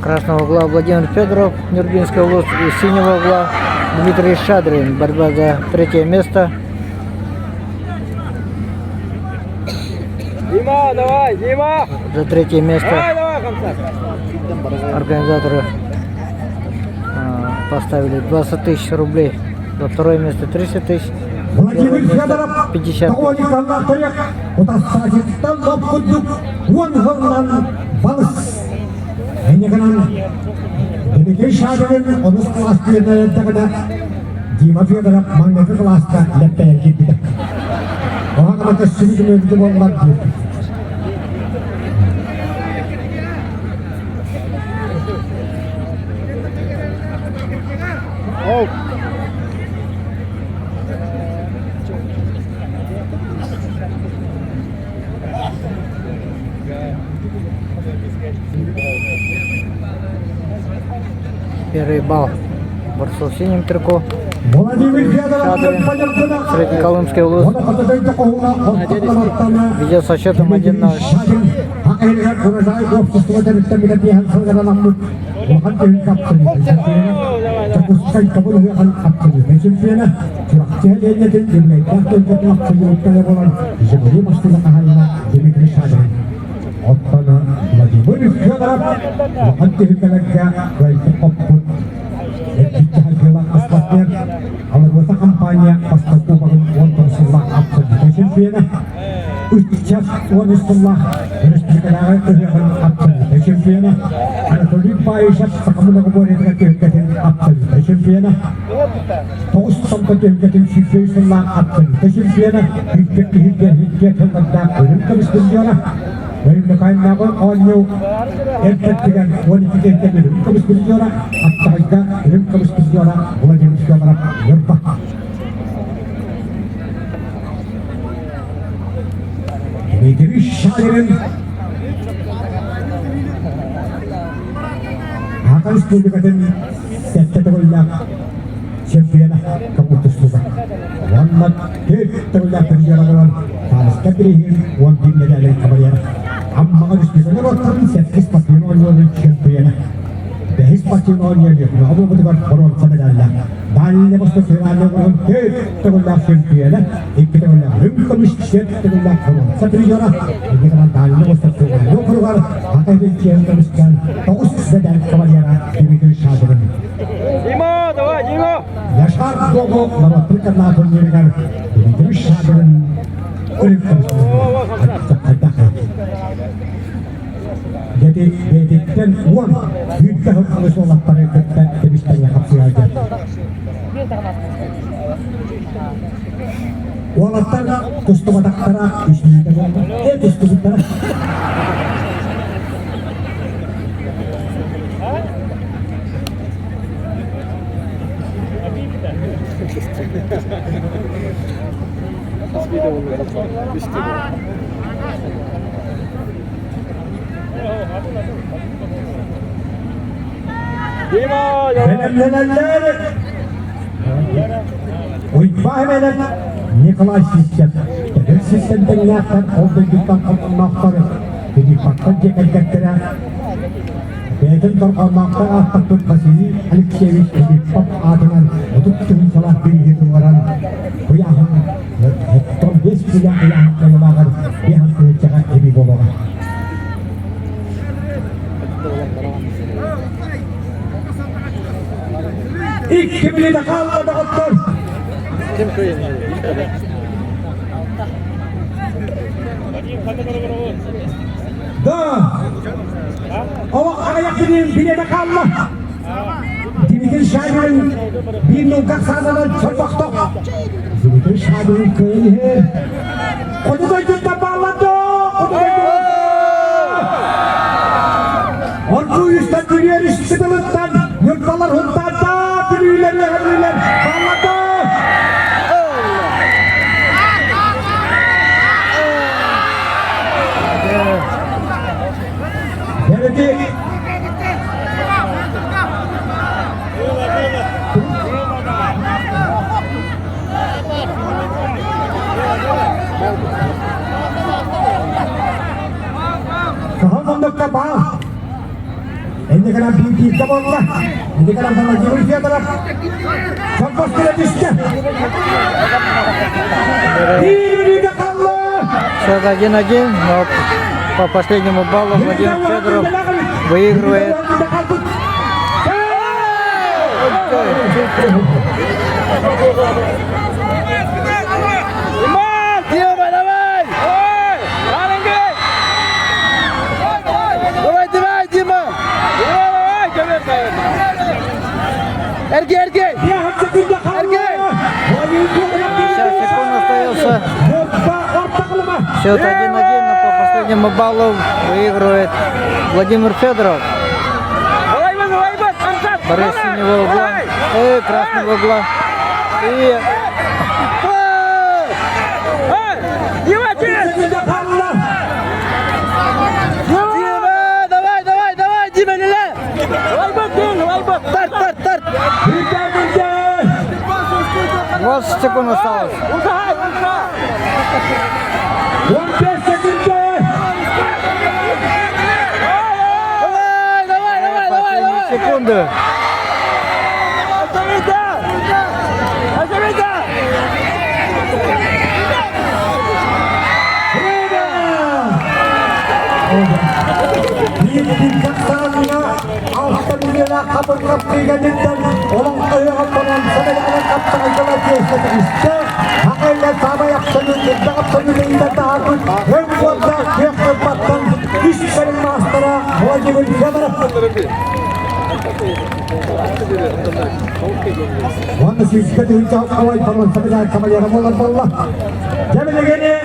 Красного угла Владимир Федоров, Нюрбинская область, и синего угла Дмитрий Шадрин. Борьба за третье место. Дима, давай, Дима! За третье место Давай, организаторы поставили 20 тысяч рублей. За второе место 30 тысяч. Владимир Федоров, 50 тысяч. Demikian Syahrin, onus kelas kita ada Dimas Federer, mana ke kelas kita lepas kita. Orang kalau kesini kita itu mau mati. Oh. Первый балл борцов в синем трико. Владимир Федоров, Среднеколымская область ведет со счетом 1-0. Владимир Федоров, anggota kampanye paskaku bangun wonton selah absen di champion ucap wonton selah harus dikenal kehilangan absen di champion ada terlibat isyat sakamu nak boleh dengan kehilangan absen di champion terus sampai kehilangan sifat selah absen di champion hingga hendak kemis berjalan dari mekain nama onyo efek dengan wanita kehilangan kemis berjalan absen kemis berjalan mulai dari sekarang berubah. Demikian Syahrin akan setuju dengan setengah champion keputus juga. Wanmat terlihat perjalanan harus keberihin wantin dari kabarnya. Amma harus bisa lewat set pasti orang champion. Dahis pasti orang yang abu betul orang sebenarnya. Dan lepas itu ada orang terlihat champion. Ikut orang rimkamis terlihat orang. Sebenarnya ini kan dan lepas itu orang keluar akan dicemurkan. Terus sedang kabarnya demikian Syahrin. Дима, давай, Дима! Yaşar Gogo merupakan lawan dengan demikian Syahrin. Jadi dan uang kita harus olah pada kita habis tanya apa aja. Walau tanah kustu badak tanah istri kita kustu tanah. Дима, Uyumayamadan Nikolay Sistem Tedek sistem terlihatkan oldu dikkat kalmakları Jadi fakta ceketkettire Beyden torkalmakta artık tutmasını Alekseyeviç edip adından Otuktun salah bir yıkılmaran Bu yahın Hektor 5 bilen ayağın kayılağır Bir hafta uçağa evi bolağa İlk kimliği de kalmadı doktor. Kim koyayım? Da. Ama ayak bile de kalma. Demikian Syahrin bir nungkak sanadan çabakta. Demikian Syahrin köyü. Onu da juta bağladı. Onu yüzden dünya riskidilinden yurtlar huntada birileri bağladı. Jadi Ini kadang beauty kamonlah. Ini kadang sama Jibril dia terap. Fokus ke disnya. Ini Allah. Счет 1-1, но по последнему баллу Владимир Федоров выигрывает. Дима, давай! Ой! Маленький! Давай, Дима! Давай, Каверка! Эргей! Dia harus pindah Эргей! 50 секунд остается. Ortak lemah. Счет 1-1, но по последнему баллу выигрывает Владимир Федоров. Давай, Ансат! Борис синего угла и красного угла. И Дима, Pindah Allah. давай, Дима, леля! Давай, тарт! Pindah pindah. 20 секунд осталось. Усахай! 15 секунд. Последние секунды. Bijaksana alhamdulillah kabar ketiga dan orang kaya kapanan sampai dengan kapal lagi seterusnya akhirnya sama yang seluruh dapat seluruh indah tahun yang buat dia kesempatan istimewa master wajib berjalan. Wanda sih sekali ucap awal paman sampai dengan sama yang Allah. Jangan begini.